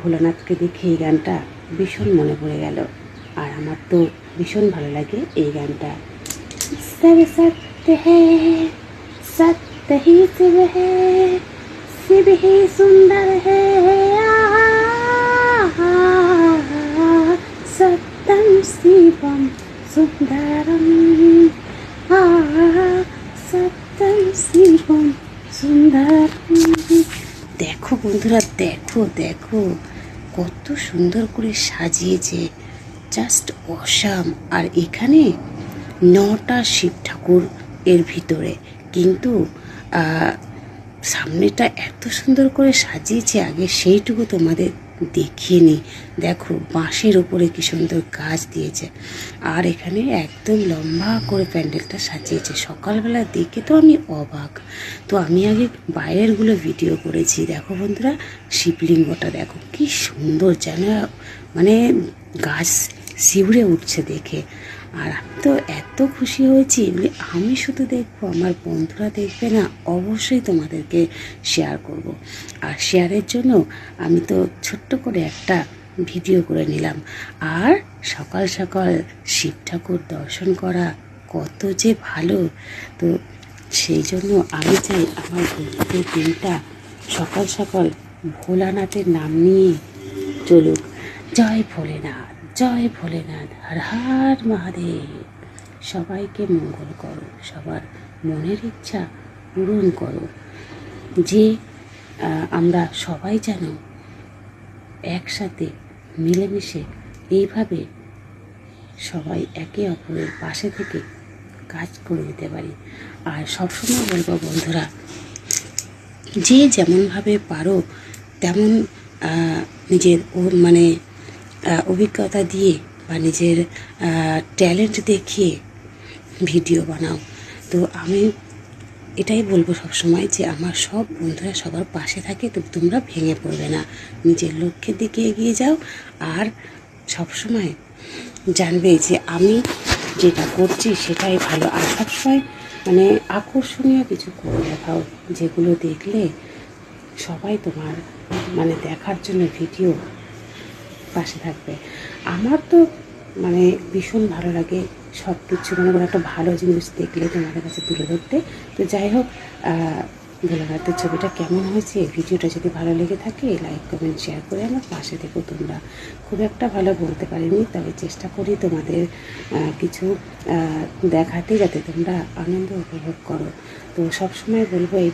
ভোলানাথকে দেখে এই গানটা ভীষণ মনে পড়ে গেল। আর আমার তো ভীষণ ভালো লাগে এই গানটা। सब सत्य है, सत्य ही शिव है, शिव ही सुंदर है, सत्यम शिवम सुंदरम, सत्यम शिवम सुंदरम। দেখো বন্ধুরা, দেখো দেখো কত সুন্দর করে সাজিয়েছে, জাস্ট অসাম। আর এখানে 9টা শিব ঠাকুর এর ভিতরে, কিন্তু সামনেটা এত সুন্দর করে সাজিয়েছে, আগে সেইটুকু তোমাদের দেখিয়ে নিই। দেখো বাঁশের ওপরে কি সুন্দর গাছ দিয়েছে, আর এখানে একদম লম্বা করে প্যান্ডেলটা সাজিয়েছে। সকালবেলা দেখে তো আমি অবাক। তো আমি আগে বাইরেরগুলো ভিডিও করেছি। দেখো বন্ধুরা, শিবলিঙ্গটা দেখো কি সুন্দর, যেন মানে গাছ শিউরে উঠছে দেখে। আর আমি তো এত খুশি হয়েছি, বলে আমি শুধু দেখবো, আমার বন্ধুরা দেখবে না, অবশ্যই তোমাদেরকে শেয়ার করব। আর শেয়ারের জন্য আমি তো ছোট্ট করে একটা ভিডিও করে নিলাম। আর সকাল সকাল শিব ঠাকুর দর্শন করা কত যে ভালো। তো সেই জন্য আমি চাই আমার বন্ধুদের দিনটা সকাল সকাল ভোলানাথের নাম নিয়ে চলুক। জয় ভোলেনাথ, জয় ভোলেনাথ, হর হর মহাদেব। সবাইকে মঙ্গল করো, সবার মনের ইচ্ছা পূরণ করো, যে আমরা সবাই যেন একসাথে মিলেমিশে এইভাবে সবাই একে অপরের পাশে থেকে কাজ করে দিতে পারি। আর সবসময় বলবো বন্ধুরা, যে যেমনভাবে পারো তেমন নিজের মানে অভিজ্ঞতা দিয়ে বা নিজের ট্যালেন্ট দেখিয়ে ভিডিও বানাও। তো আমি এটাই বলবো সবসময়, যে আমার সব বন্ধুরা সবার পাশে থাকে, তো তোমরা ভেঙে পড়বে না, নিজের লক্ষ্যের দিকে এগিয়ে যাও। আর সবসময় জানবে যে আমি যেটা করছি সেটাই ভালো। আর সবসময় মানে আকর্ষণীয় কিছু করে দেখাও, যেগুলো দেখলে সবাই তোমার মানে দেখার জন্য ভিডিও পাশে থাকবে। আমার তো মানে ভীষণ ভালো লাগে সব কিছু, মানে কোনো একটা ভালো জিনিস দেখলে তোমাদের কাছে তুলে ধরতে। তো যাই হোক, ভোলানাথের ছবিটা কেমন হয়েছে, ভিডিওটা যদি ভালো লেগে থাকে লাইক কমেন্ট শেয়ার করে আমার পাশে থেকো। তোমরা খুব একটা ভালো বলতে পারিনি, তবে চেষ্টা করি তোমাদের কিছু দেখাতে, যাতে তোমরা আনন্দ উপভোগ করো। তো সবসময় বলবো এই